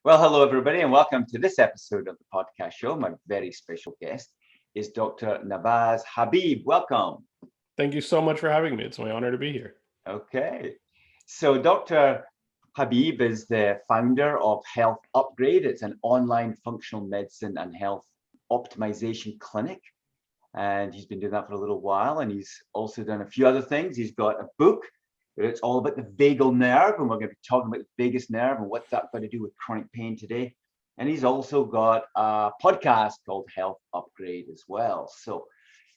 Well, hello, everybody, and welcome to this episode of the podcast show. My very special guest is Dr. Navaz Habib. Welcome. Thank you so much for having me. It's my honor to be here. Okay. So, Dr. Habib is the founder of Health Upgrade. It's an online functional medicine and health optimization clinic. And he's been doing that for a little while. And he's also done a few other things. He's got a book. It's all about the vagal nerve, and we're going to be talking about the vagus nerve and what's that got to do with chronic pain today. And he's also got a podcast called Health Upgrade as well. So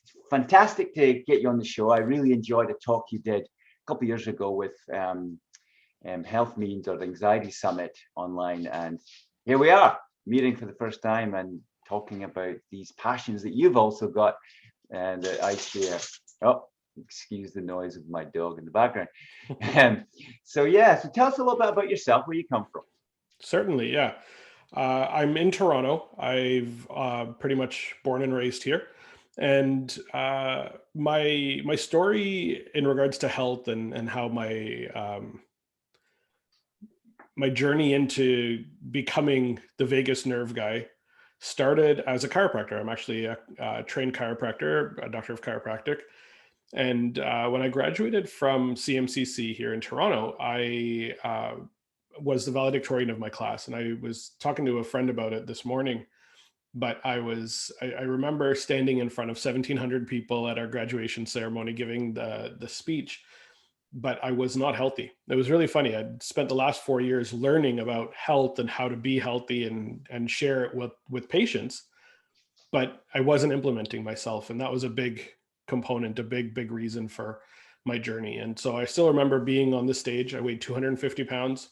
it's fantastic to get you on the show. I really enjoyed a talk you did a couple of years ago with Health Means or the Anxiety Summit online. And here we are meeting for the first time and talking about these passions that you've also got and that I share. Oh, excuse the noise of my dog in the background. So tell us a little bit about yourself, where you come from. Certainly, yeah. I'm in Toronto. I've pretty much born and raised here. And my story in regards to health and how my journey into becoming the vagus nerve guy started as a chiropractor. I'm actually a trained chiropractor, a doctor of chiropractic. And when I graduated from CMCC here in Toronto, I was the valedictorian of my class. And I was talking to a friend about it this morning. But I remember standing in front of 1,700 people at our graduation ceremony giving the speech, but I was not healthy. It was really funny. I'd spent the last 4 years learning about health and how to be healthy and share it with patients, but I wasn't implementing myself. And that was a big component, a big reason for my journey. And so I still remember being on the stage. I weighed 250 pounds,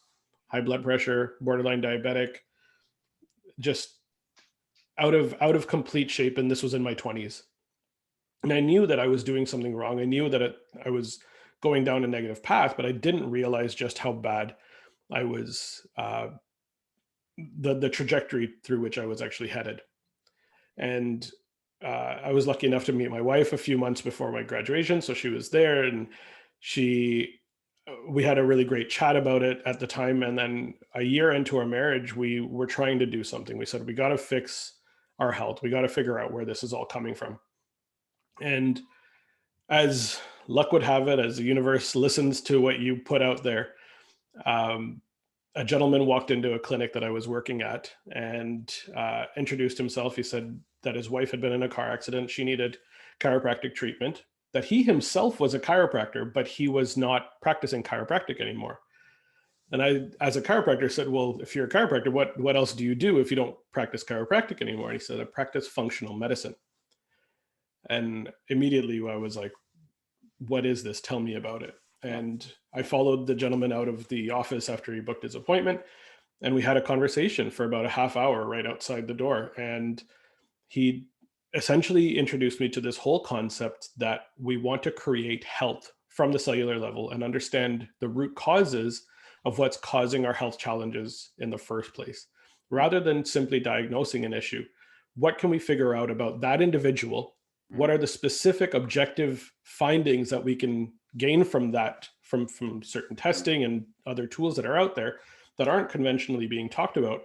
high blood pressure, borderline diabetic, just out of complete shape. And this was in my 20s. And I knew that I was doing something wrong. I knew that I was going down a negative path, but I didn't realize just how bad I was, the trajectory through which I was actually headed. And I was lucky enough to meet my wife a few months before my graduation. So she was there and we had a really great chat about it at the time. And then a year into our marriage, we were trying to do something. We said, we got to fix our health. We got to figure out where this is all coming from. And as luck would have it, as the universe listens to what you put out there, a gentleman walked into a clinic that I was working at and introduced himself. He said that his wife had been in a car accident. She needed chiropractic treatment, that he himself was a chiropractor, but he was not practicing chiropractic anymore. And I, as a chiropractor, said, well, if you're a chiropractor, what else do you do if you don't practice chiropractic anymore? And he said, I practice functional medicine. And immediately I was like, what is this? Tell me about it. And I followed the gentleman out of the office after he booked his appointment. And we had a conversation for about a half hour right outside the door. And he essentially introduced me to this whole concept that we want to create health from the cellular level and understand the root causes of what's causing our health challenges in the first place. Rather than simply diagnosing an issue, what can we figure out about that individual? What are the specific objective findings that we can gain from that, from certain testing and other tools that are out there that aren't conventionally being talked about?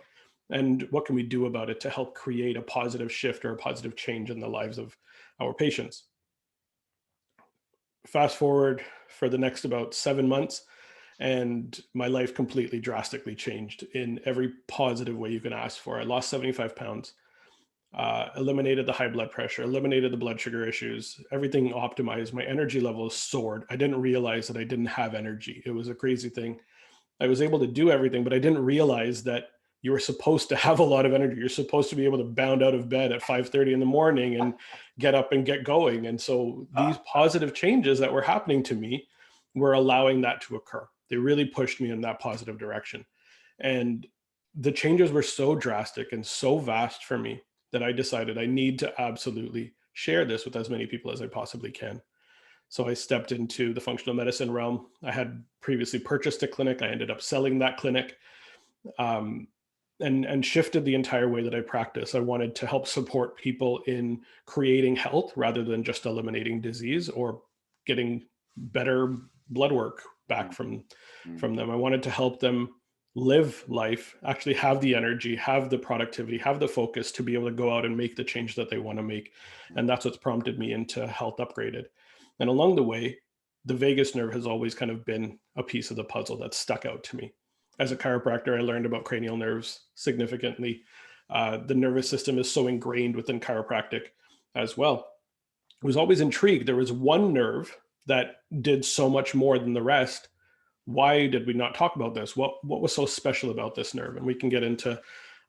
And what can we do about it to help create a positive shift or a positive change in the lives of our patients? Fast forward for the next about 7 months, and my life completely drastically changed in every positive way you can ask for. I lost 75 pounds. Eliminated the high blood pressure, eliminated the blood sugar issues, everything optimized. My energy levels soared. I didn't realize that I didn't have energy. It was a crazy thing. I was able to do everything, but I didn't realize that you were supposed to have a lot of energy. You're supposed to be able to bound out of bed at 5:30 in the morning and get up and get going. And so these positive changes that were happening to me were allowing that to occur. They really pushed me in that positive direction. And the changes were so drastic and so vast for me that I decided I need to absolutely share this with as many people as I possibly can. So I stepped into the functional medicine realm. I had previously purchased a clinic. I ended up selling that clinic, and shifted the entire way that I practice. I wanted to help support people in creating health rather than just eliminating disease or getting better blood work back from them. I wanted to help them live life, actually have the energy, have the productivity, have the focus to be able to go out and make the change that they want to make. And that's what's prompted me into Health Upgraded. And along the way, the vagus nerve has always kind of been a piece of the puzzle that stuck out to me. As a chiropractor, I learned about cranial nerves significantly. The nervous system is so ingrained within chiropractic as well. I was always intrigued. There was one nerve that did so much more than the rest. Why did we not talk about this? What was so special about this nerve? And we can get into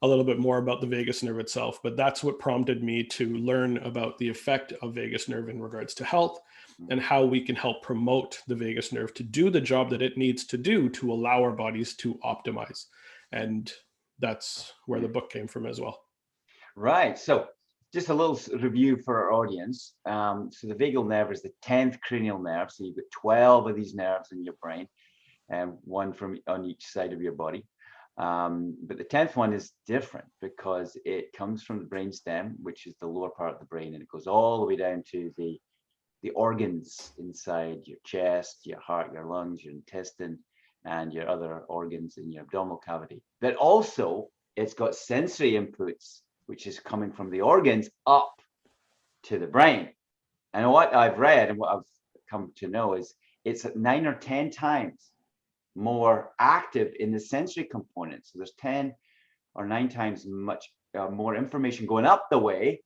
a little bit more about the vagus nerve itself, but that's what prompted me to learn about the effect of vagus nerve in regards to health and how we can help promote the vagus nerve to do the job that it needs to do to allow our bodies to optimize. And that's where the book came from as well. Right. So just a little review for our audience. So the vagal nerve is the 10th cranial nerve. So you've got 12 of these nerves in your brain, and one from on each side of your body. But the 10th one is different because it comes from the brain stem, which is the lower part of the brain, and it goes all the way down to the organs inside your chest, your heart, your lungs, your intestine, and your other organs in your abdominal cavity. But also, it's got sensory inputs, which is coming from the organs up to the brain. And what I've read and what I've come to know is it's at 9 or 10 times more active in the sensory component. So there's 10 or 9 times much more information going up the way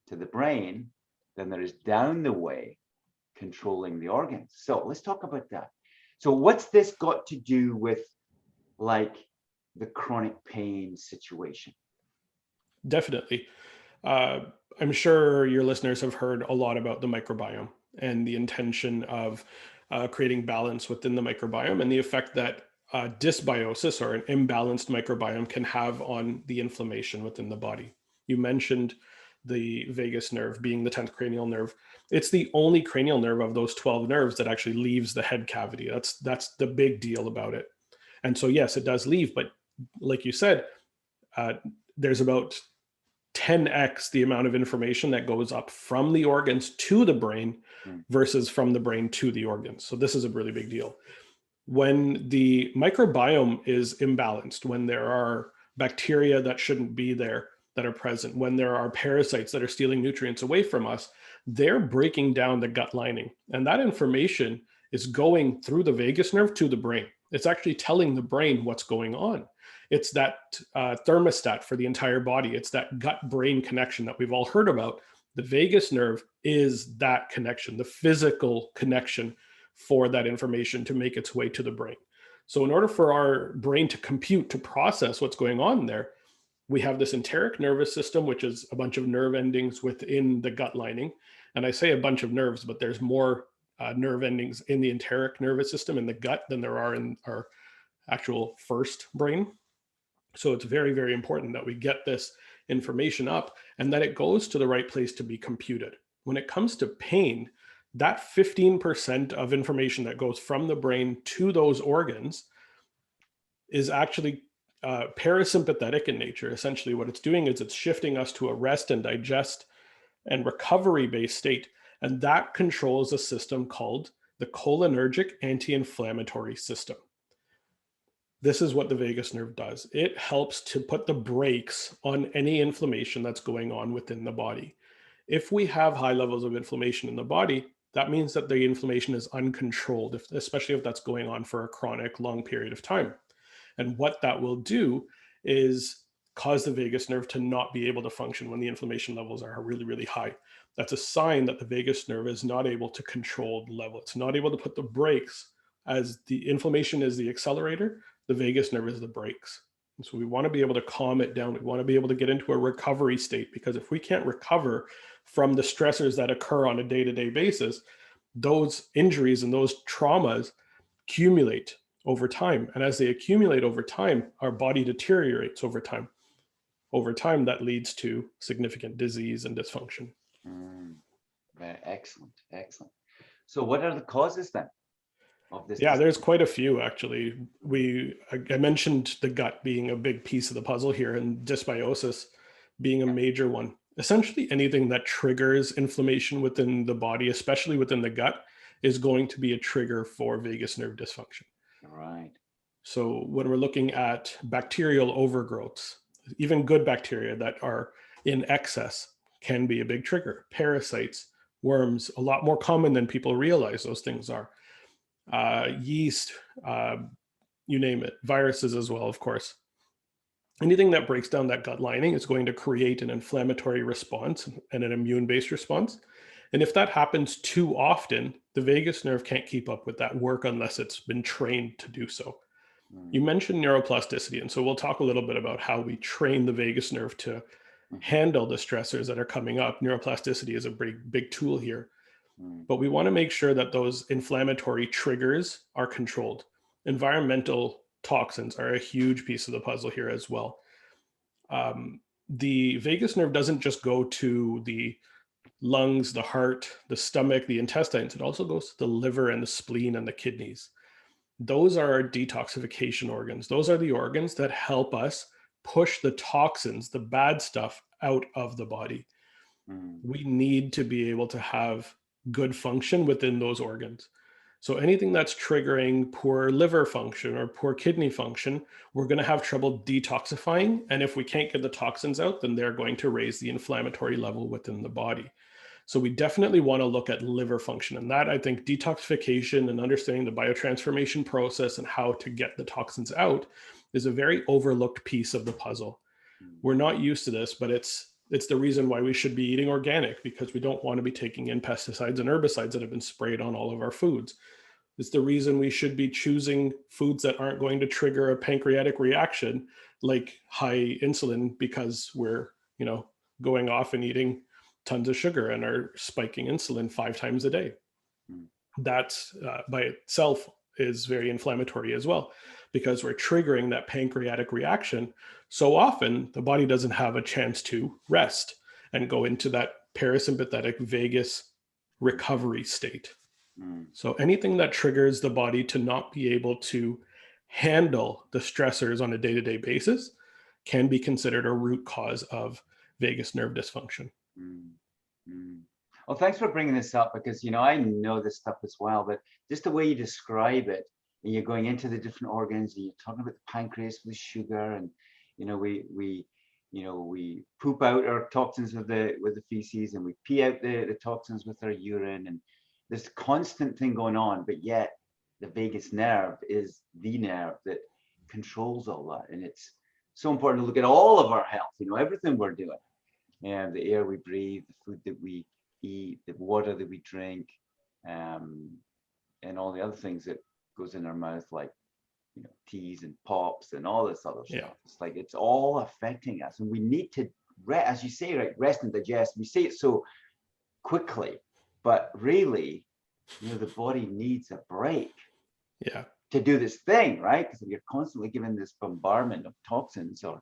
to the brain than there is down the way controlling the organs. So let's talk about that. So what's this got to do with like the chronic pain situation? Definitely. I'm sure your listeners have heard a lot about the microbiome and the intention of creating balance within the microbiome and the effect that dysbiosis or an imbalanced microbiome can have on the inflammation within the body. You mentioned the vagus nerve being the 10th cranial nerve. It's the only cranial nerve of those 12 nerves that actually leaves the head cavity. That's the big deal about it. And so, yes, it does leave, but like you said, there's about 10x the amount of information that goes up from the organs to the brain versus from the brain to the organs. So this is a really big deal. When the microbiome is imbalanced, when there are bacteria that shouldn't be there that are present, when there are parasites that are stealing nutrients away from us, they're breaking down the gut lining. And that information is going through the vagus nerve to the brain. It's actually telling the brain what's going on. It's that thermostat for the entire body. It's that gut-brain connection that we've all heard about. The vagus nerve is that connection, the physical connection for that information to make its way to the brain. So in order for our brain to compute, to process what's going on there, we have this enteric nervous system, which is a bunch of nerve endings within the gut lining. And I say a bunch of nerves, but there's more nerve endings in the enteric nervous system in the gut than there are in our actual first brain. So it's very, very important that we get this information up and that it goes to the right place to be computed. When it comes to pain, that 15% of information that goes from the brain to those organs is actually parasympathetic in nature. Essentially, what it's doing is it's shifting us to a rest and digest and recovery-based state. And that controls a system called the cholinergic anti-inflammatory system. This is what the vagus nerve does. It helps to put the brakes on any inflammation that's going on within the body. If we have high levels of inflammation in the body, that means that the inflammation is uncontrolled, especially if that's going on for a chronic long period of time. And what that will do is cause the vagus nerve to not be able to function when the inflammation levels are really, really high. That's a sign that the vagus nerve is not able to control the level. It's not able to put the brakes. As the inflammation is the accelerator, the vagus nerve is the brakes. And so we want to be able to calm it down. We want to be able to get into a recovery state, because if we can't recover from the stressors that occur on a day-to-day basis, those injuries and those traumas accumulate over time. And as they accumulate over time, our body deteriorates over time. Over time, that leads to significant disease and dysfunction. Very excellent, excellent. So what are the causes then of this? Yeah, there's quite a few actually. I mentioned the gut being a big piece of the puzzle here, and dysbiosis being a major one. Essentially, anything that triggers inflammation within the body, especially within the gut, is going to be a trigger for vagus nerve dysfunction. Right. So when we're looking at bacterial overgrowths, even good bacteria that are in excess can be a big trigger. Parasites, worms, a lot more common than people realize those things are. Yeast, uh, you name it, viruses as well, of course. Anything that breaks down that gut lining is going to create an inflammatory response and an immune-based response. And if that happens too often, the vagus nerve can't keep up with that work unless it's been trained to do so. You mentioned neuroplasticity, and so we'll talk a little bit about how we train the vagus nerve to handle the stressors that are coming up. Neuroplasticity is a big tool here, but we want to make sure that those inflammatory triggers are controlled. Environmental toxins are a huge piece of the puzzle here as well. The vagus nerve doesn't just go to the lungs, the heart, the stomach, the intestines. It also goes to the liver and the spleen and the kidneys. Those are our detoxification organs. Those are the organs that help us push the toxins, the bad stuff out of the body. We need to be able to have good function within those organs. So anything that's triggering poor liver function or poor kidney function, we're going to have trouble detoxifying. And if we can't get the toxins out, then they're going to raise the inflammatory level within the body. So we definitely want to look at liver function. And that, I think, detoxification and understanding the biotransformation process and how to get the toxins out is a very overlooked piece of the puzzle. We're not used to this, but it's the reason why we should be eating organic, because we don't want to be taking in pesticides and herbicides that have been sprayed on all of our foods. It's the reason we should be choosing foods that aren't going to trigger a pancreatic reaction like high insulin, because we're, going off and eating tons of sugar and are spiking insulin 5 times a day. That by itself is very inflammatory as well, because we're triggering that pancreatic reaction. So often the body doesn't have a chance to rest and go into that parasympathetic vagus recovery state. So anything that triggers the body to not be able to handle the stressors on a day-to-day basis can be considered a root cause of vagus nerve dysfunction. Well, thanks for bringing this up, because I know this stuff as well, but just the way you describe it, and you're going into the different organs, and you're talking about the pancreas with sugar, and we poop out our toxins with the feces, and we pee out the toxins with our urine, and this constant thing going on, but yet the vagus nerve is the nerve that controls all that. And it's so important to look at all of our health, everything we're doing, and the air we breathe, the food that we eat, the water that we drink, and all the other things that goes in our mouth, like teas and pops and all this other stuff. It's like it's all affecting us, and we need to as you say, right, rest and digest. We say it so quickly, but really, the body needs a break to do this thing, right? Because if you're constantly given this bombardment of toxins or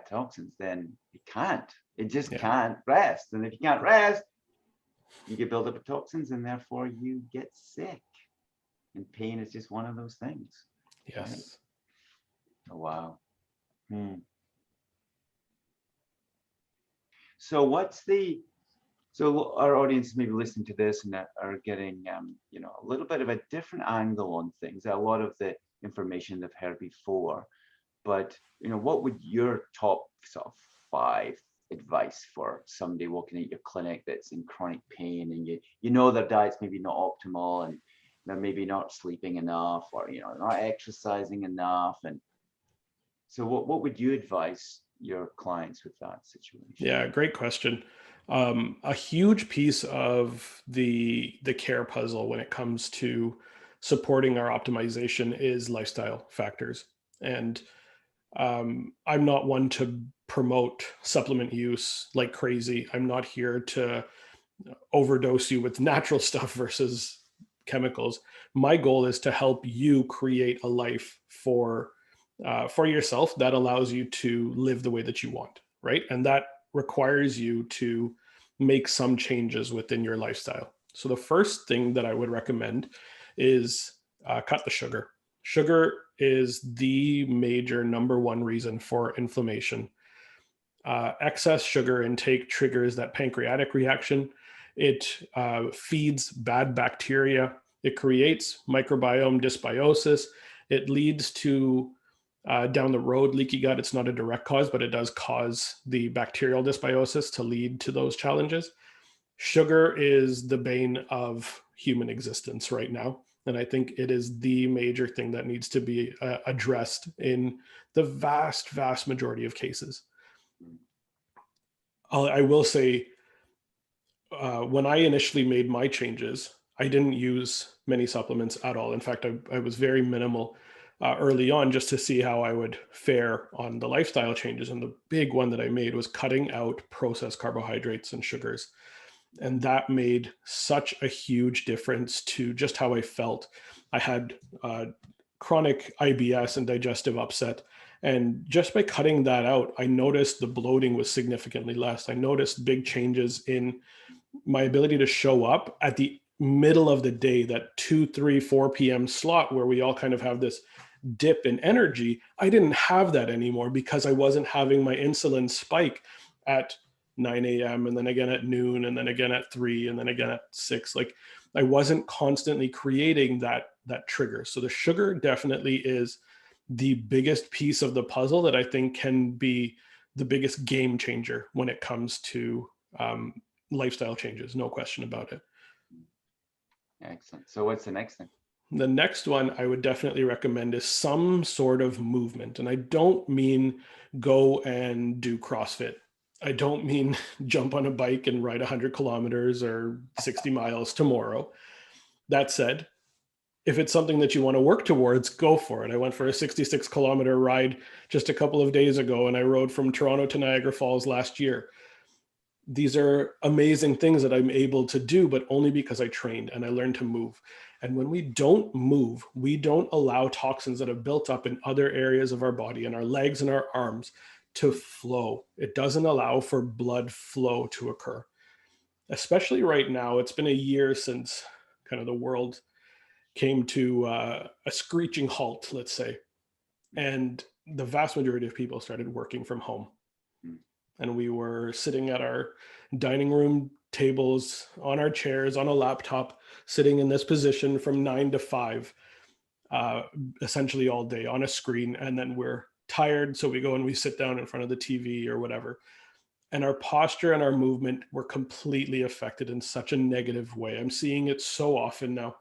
toxins, then it just can't rest. And if you can't rest, you get buildup of toxins, and therefore you get sick. And pain is just one of those things. Yes. Right? Oh, wow. So our audience maybe listening to this and are getting a little bit of a different angle on things. A lot of the information they've heard before, but what would your top sort of 5 advice for somebody walking into your clinic that's in chronic pain, and their diet's maybe not optimal, and they're maybe not sleeping enough, or not exercising enough, and so what would you advise your clients with that situation? Yeah, great question. A huge piece of the care puzzle when it comes to supporting our optimization is lifestyle factors. And I'm not one to promote supplement use like crazy. I'm not here to overdose you with natural stuff versus chemicals. My goal is to help you create a life for yourself that allows you to live the way that you want, right? And that requires you to make some changes within your lifestyle. So the first thing that I would recommend is cut the sugar. Sugar is the major number 1 reason for inflammation. Excess sugar intake triggers that pancreatic reaction. It feeds bad bacteria It creates microbiome dysbiosis. It leads to down the road leaky gut. It's not a direct cause, but it does cause the bacterial dysbiosis to lead to those challenges. Sugar is the bane of human existence right now. And I think it is the major thing that needs to be addressed in the vast, vast majority of cases. I will say, when I initially made my changes, I didn't use many supplements at all. In fact, I was very minimal early on just to see how I would fare on the lifestyle changes. And the big one that I made was cutting out processed carbohydrates and sugars. And that made such a huge difference to just how I felt. I had chronic IBS and digestive upset. And just by cutting that out, I noticed the bloating was significantly less. I noticed big changes in my ability to show up at the middle of the day, that 2, 3, 4 p.m. slot where we all kind of have this dip in energy. I didn't have that anymore because I wasn't having my insulin spike at 9 a.m. and then again at noon and then again at 3 and then again at 6. Like I wasn't constantly creating that trigger. So the sugar definitely is the biggest piece of the puzzle that I think can be the biggest game changer when it comes to lifestyle changes. No question about it. Excellent. So what's the next thing? The next one I would definitely recommend is some sort of movement. And I don't mean go and do CrossFit. I don't mean jump on a bike and ride 100 kilometers or 60 miles tomorrow. That said, if it's something that you want to work towards, go for it. I went for a 66-kilometer ride just a couple of days ago, and I rode from Toronto to Niagara Falls last year. These are amazing things that I'm able to do, but only because I trained and I learned to move. And when we don't move, we don't allow toxins that have built up in other areas of our body, in our legs and our arms, to flow. It doesn't allow for blood flow to occur. Especially right now, it's been a year since kind of the world came to a screeching halt, let's say. And the vast majority of people started working from home. And we were sitting at our dining room tables, on our chairs, on a laptop, sitting in this position from 9 to 5, essentially all day on a screen. And then we're tired, so we go and we sit down in front of the TV or whatever. And our posture and our movement were completely affected in such a negative way. I'm seeing it so often now.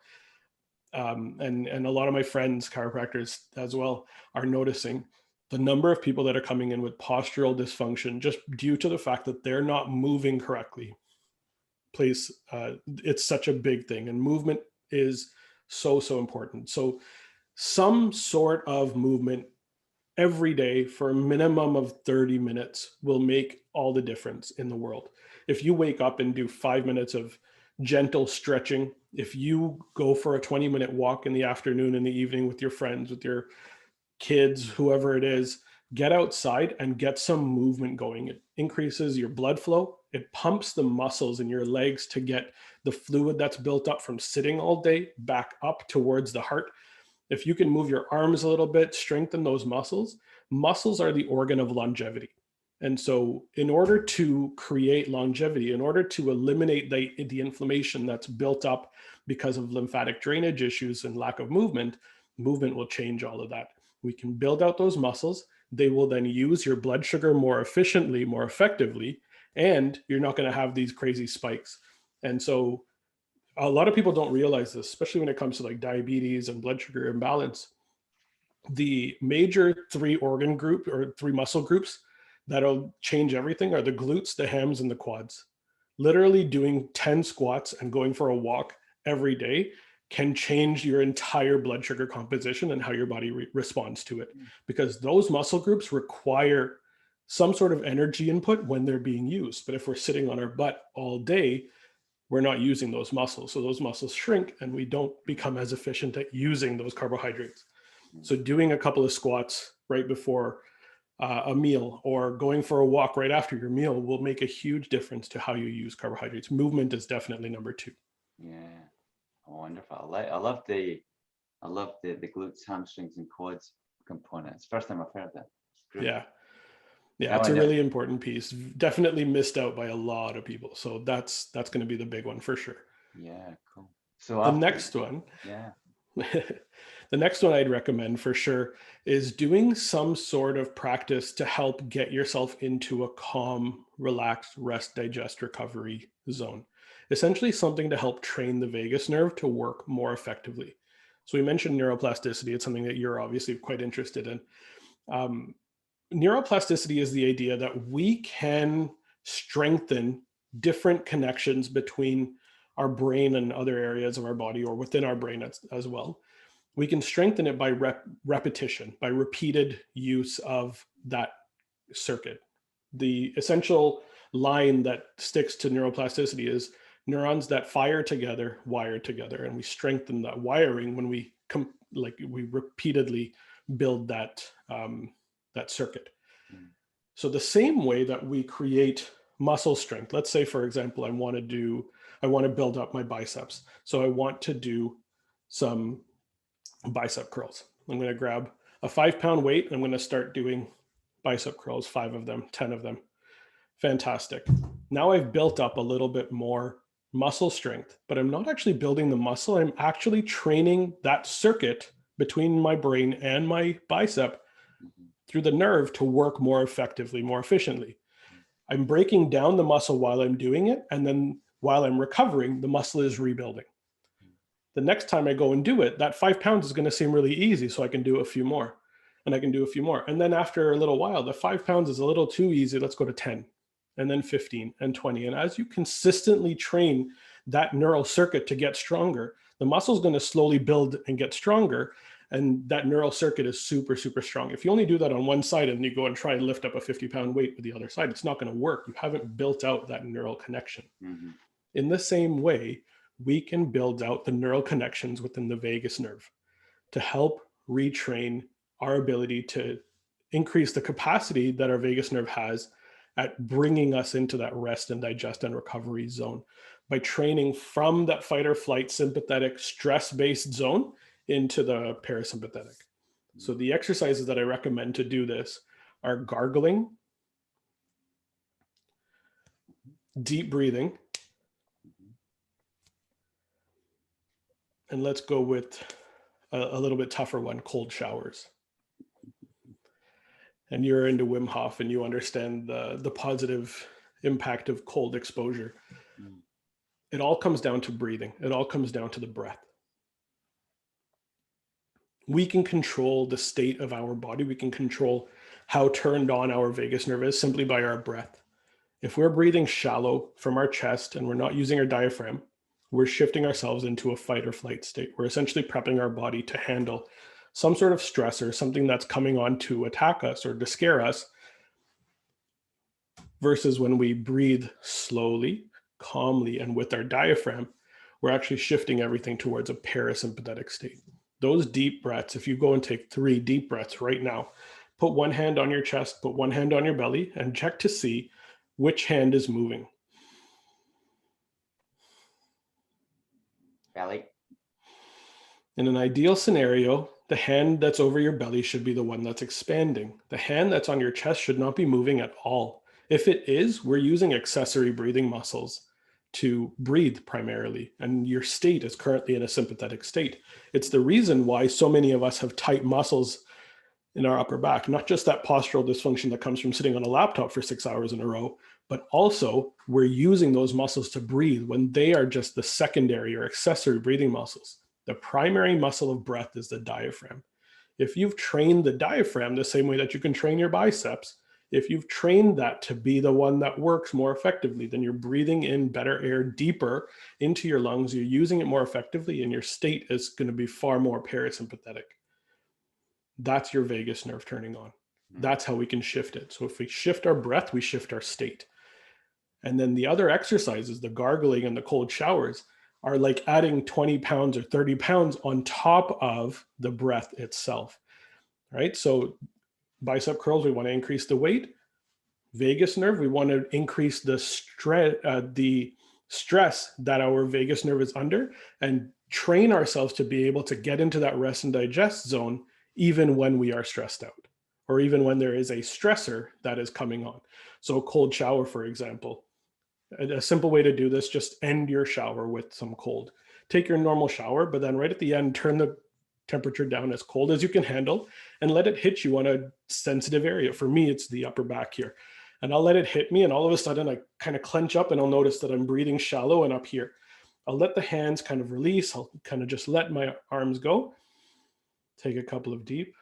And a lot of my friends, chiropractors as well, are noticing the number of people that are coming in with postural dysfunction just due to the fact that they're not moving correctly. Please, it's such a big thing, and movement is so important. So some sort of movement every day for a minimum of 30 minutes will make all the difference in the world. If you wake up and do 5 minutes of gentle stretching, if you go for a 20-minute walk in the afternoon and the evening with your friends, with your kids, whoever it is, get outside and get some movement going. It increases your blood flow. It pumps the muscles in your legs to get the fluid that's built up from sitting all day back up towards the heart. If you can move your arms a little bit, strengthen those muscles. Muscles are the organ of longevity. And so in order to create longevity, in order to eliminate the inflammation that's built up because of lymphatic drainage issues and lack of movement, movement will change all of that. We can build out those muscles. They will then use your blood sugar more efficiently, more effectively, and you're not going to have these crazy spikes. And so a lot of people don't realize this, especially when it comes to like diabetes and blood sugar imbalance. The major 3 organ group or 3 muscle groups that'll change everything are the glutes, the hams, and the quads. Literally doing 10 squats and going for a walk every day can change your entire blood sugar composition and how your body responds to it, because those muscle groups require some sort of energy input when they're being used. But if we're sitting on our butt all day, we're not using those muscles. So those muscles shrink and we don't become as efficient at using those carbohydrates. So doing a couple of squats right before a meal or going for a walk right after your meal will make a huge difference to how you use carbohydrates. Movement is definitely number 2. Yeah, wonderful. I love the glutes, hamstrings, and quads component. It's the first time I've heard that. Yeah, it's a really important piece. Definitely missed out by a lot of people. So that's going to be the big one for sure. Yeah, cool. So The after, next one, yeah. the next one I'd recommend for sure is doing some sort of practice to help get yourself into a calm, relaxed, rest, digest, recovery zone. Essentially something to help train the vagus nerve to work more effectively. So we mentioned neuroplasticity. It's something that you're obviously quite interested in. Um, Neuroplasticity is the idea that we can strengthen different connections between our brain and other areas of our body, or within our brain as well. We can strengthen it by repetition, by repeated use of that circuit. The essential line that sticks to neuroplasticity is neurons that fire together, wire together, and we strengthen that wiring when we we repeatedly build that circuit. Mm. So the same way that we create muscle strength, let's say, for example, I want to build up my biceps. So I want to do some bicep curls. I'm going to grab a 5-pound weight. I'm going to start doing bicep curls, 5 of them, 10 of them. Fantastic. Now I've built up a little bit more muscle strength, but I'm not actually building the muscle. I'm actually training that circuit between my brain and my bicep through the nerve to work more effectively, more efficiently. I'm breaking down the muscle while I'm doing it. And then while I'm recovering, the muscle is rebuilding. The next time I go and do it, that 5 pounds is going to seem really easy. So I can do a few more and I can do a few more. And then after a little while, the 5 pounds is a little too easy. Let's go to 10 and then 15 and 20. And as you consistently train that neural circuit to get stronger, the muscle is going to slowly build and get stronger. And that neural circuit is super, super strong. If you only do that on one side and you go and try and lift up a 50-pound weight with the other side, it's not going to work. You haven't built out that neural connection. Mm-hmm. In the same way, we can build out the neural connections within the vagus nerve to help retrain our ability to increase the capacity that our vagus nerve has at bringing us into that rest and digest and recovery zone by training from that fight or flight sympathetic stress-based zone into the parasympathetic. So the exercises that I recommend to do this are gargling, deep breathing, and let's go with a little bit tougher one, cold showers. And you're into Wim Hof and you understand the positive impact of cold exposure. It all comes down to breathing. It all comes down to the breath. We can control the state of our body. We can control how turned on our vagus nerve is simply by our breath. If we're breathing shallow from our chest and we're not using our diaphragm, we're shifting ourselves into a fight or flight state. We're essentially prepping our body to handle some sort of stressor, something that's coming on to attack us or to scare us, versus when we breathe slowly, calmly, and with our diaphragm, we're actually shifting everything towards a parasympathetic state. Those deep breaths, if you go and take 3 deep breaths right now, put one hand on your chest, put one hand on your belly, and check to see which hand is moving. Belly. In an ideal scenario, the hand that's over your belly should be the one that's expanding. The hand that's on your chest should not be moving at all. If it is, we're using accessory breathing muscles to breathe primarily, and your state is currently in a sympathetic state. It's the reason why so many of us have tight muscles in our upper back, not just that postural dysfunction that comes from sitting on a laptop for 6 hours in a row, but also we're using those muscles to breathe when they are just the secondary or accessory breathing muscles. The primary muscle of breath is the diaphragm. If you've trained the diaphragm the same way that you can train your biceps, if you've trained that to be the one that works more effectively, then you're breathing in better air deeper into your lungs, you're using it more effectively, and your state is going to be far more parasympathetic. That's your vagus nerve turning on. That's how we can shift it. So if we shift our breath, we shift our state. And then the other exercises, the gargling and the cold showers, are like adding 20 pounds or 30 pounds on top of the breath itself, right? So bicep curls, we want to increase the weight. Vagus nerve, we want to increase the stress that our vagus nerve is under and train ourselves to be able to get into that rest and digest zone even when we are stressed out or even when there is a stressor that is coming on. So a cold shower, for example, a simple way to do this, just end your shower with some cold. take your normal shower, but then right at the end, turn the temperature down as cold as you can handle and let it hit you on a sensitive area. For me, it's the upper back here. And I'll let it hit me, and all of a sudden I kind of clench up, and I'll notice that I'm breathing shallow and up here. I'll let the hands kind of release. I'll kind of just let my arms go. Take a couple of deep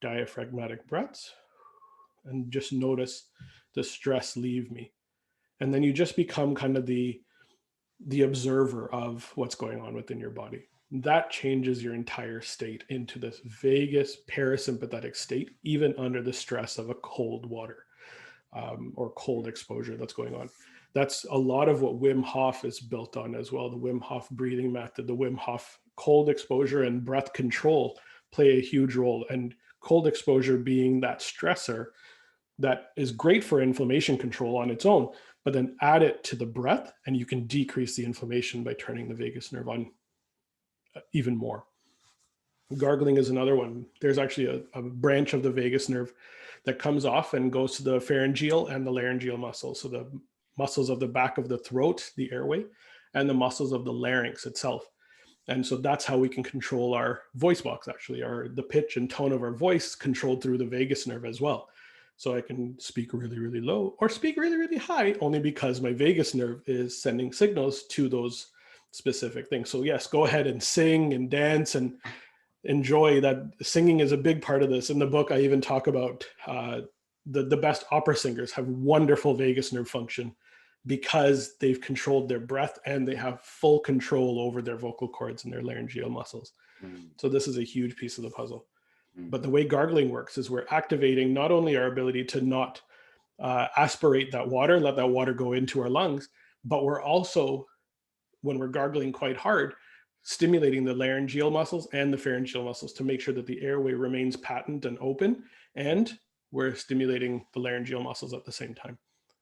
diaphragmatic breaths and just notice the stress leave me. And then you just become kind of the observer of what's going on within your body. That changes your entire state into this vagus parasympathetic state, even under the stress of a cold water or cold exposure that's going on. That's a lot of what Wim Hof is built on as well. The Wim Hof breathing method, the Wim Hof cold exposure and breath control play a huge role. And cold exposure being that stressor that is great for inflammation control on its own, but then add it to the breath and you can decrease the inflammation by turning the vagus nerve on even more. Gargling is another one. There's actually a branch of the vagus nerve that comes off and goes to the pharyngeal and the laryngeal muscles. So the muscles of the back of the throat, the airway, and the muscles of the larynx itself. And so that's how we can control our voice box, actually, the pitch and tone of our voice controlled through the vagus nerve as well. So I can speak really, really low or speak really, really high, only because my vagus nerve is sending signals to those specific things. So yes, go ahead and sing and dance and enjoy that. Singing is a big part of this. In the book, I even talk about the best opera singers have wonderful vagus nerve function because they've controlled their breath and they have full control over their vocal cords and their laryngeal muscles. So this is a huge piece of the puzzle. But the way gargling works is we're activating not only our ability to not aspirate that water, let that water go into our lungs, but we're also, when we're gargling quite hard, stimulating the laryngeal muscles and the pharyngeal muscles to make sure that the airway remains patent and open, and we're stimulating the laryngeal muscles at the same time.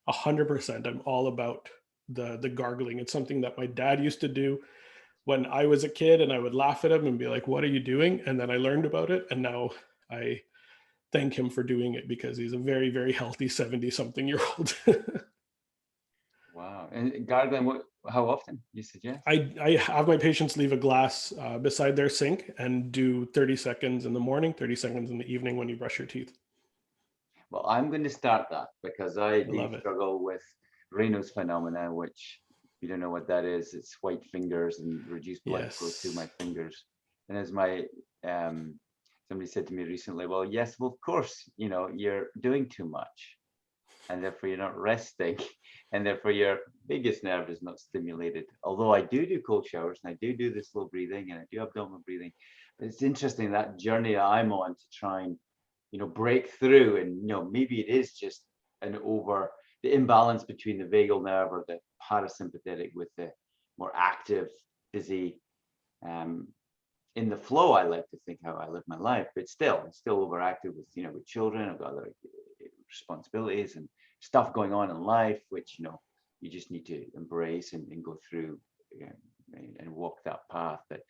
100%. I'm all about the gargling. It's something that my dad used to do when I was a kid, and I would laugh at him and be like, what are you doing? And then I learned about it, and now I thank him for doing it because he's a very, very healthy 70-something-year-old. Wow. And gargling, how often you suggest? I have my patients leave a glass beside their sink and do 30 seconds in the morning, 30 seconds in the evening when you brush your teeth. Well, I'm going to start that because I do love it. struggle with Raynaud's phenomena, which, if you don't know what that is, it's white fingers and reduced blood flow through my fingers. And as my somebody said to me recently, well, yes, well, of course, you're doing too much, and therefore you're not resting, and therefore your vagus nerve is not stimulated. Although I do cold showers, and I do the slow breathing, and I do abdominal breathing. But it's interesting, that journey that I'm on to try and break through, and maybe it is just the imbalance between the vagal nerve or the parasympathetic with the more active, busy. In the flow, I like to think how I live my life, but still, I'm still overactive with children. I've got other responsibilities and stuff going on in life, which you just need to embrace and go through and walk that path. But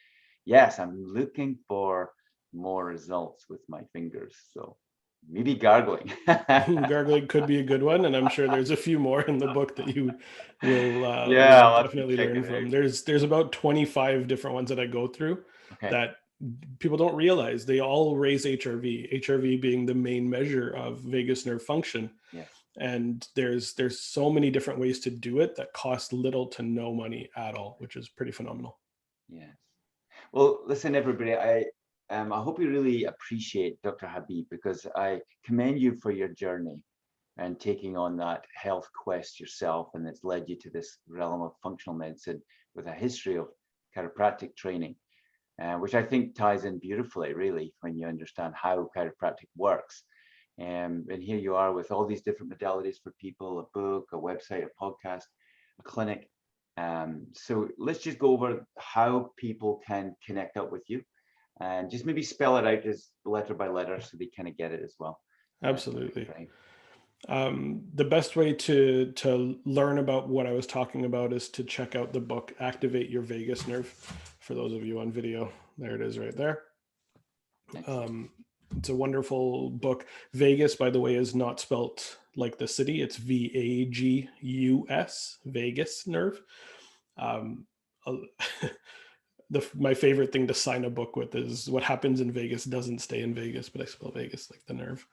yes, I'm looking for more results with my fingers, so maybe gargling. Gargling could be a good one, and I'm sure there's a few more in the book that you will definitely learn from. There's about 25 different ones that I go through that people don't realize. They all raise HRV being the main measure of vagus nerve function. Yes. And there's so many different ways to do it that cost little to no money at all, which is pretty phenomenal. Yes. Well, listen, everybody, I hope you really appreciate Dr. Habib, because I commend you for your journey and taking on that health quest yourself, and it's led you to this realm of functional medicine with a history of chiropractic training, which I think ties in beautifully, really, when you understand how chiropractic works. And here you are with all these different modalities for people, a book, a website, a podcast, a clinic. So let's just go over how people can connect up with you, and just maybe spell it out as letter by letter so they kind of get it as well. Absolutely. The best way to learn about what I was talking about is to check out the book, Activate Your Vagus Nerve. For those of you on video, there it is right there. It's a wonderful book. Vagus, by the way, is not spelt like the city. It's Vagus, Vagus nerve. my favorite thing to sign a book with is what happens in Vegas doesn't stay in Vegas, but I spell Vegas like the nerve.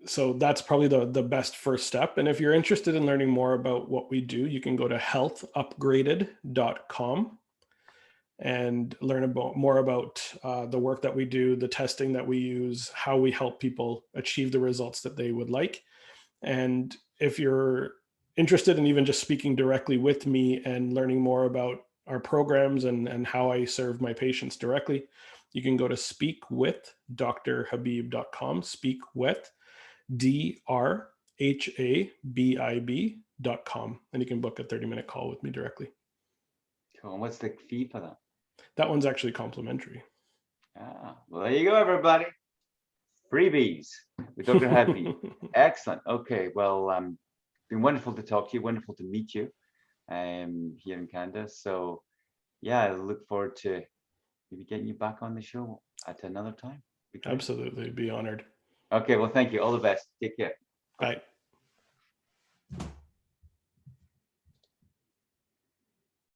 So that's probably the best first step. And if you're interested in learning more about what we do, you can go to healthupgraded.com and learn more about the work that we do, the testing that we use, how we help people achieve the results that they would like. And if you're interested in even just speaking directly with me and learning more about our programs and how I serve my patients directly, you can go to speakwithdrhabib.com, speak with DRHABIB.com, and you can book a 30-minute call with me directly. Cool. And what's the fee for that? That one's actually complimentary. Well, there you go, everybody. Freebies with Dr. Habib. Excellent. Okay. Well, been wonderful to talk to you. Wonderful to meet you here in Canada. So, yeah, I look forward to maybe getting you back on the show at another time. Absolutely. Be honored. Okay. Well, thank you. All the best. Take care. Bye.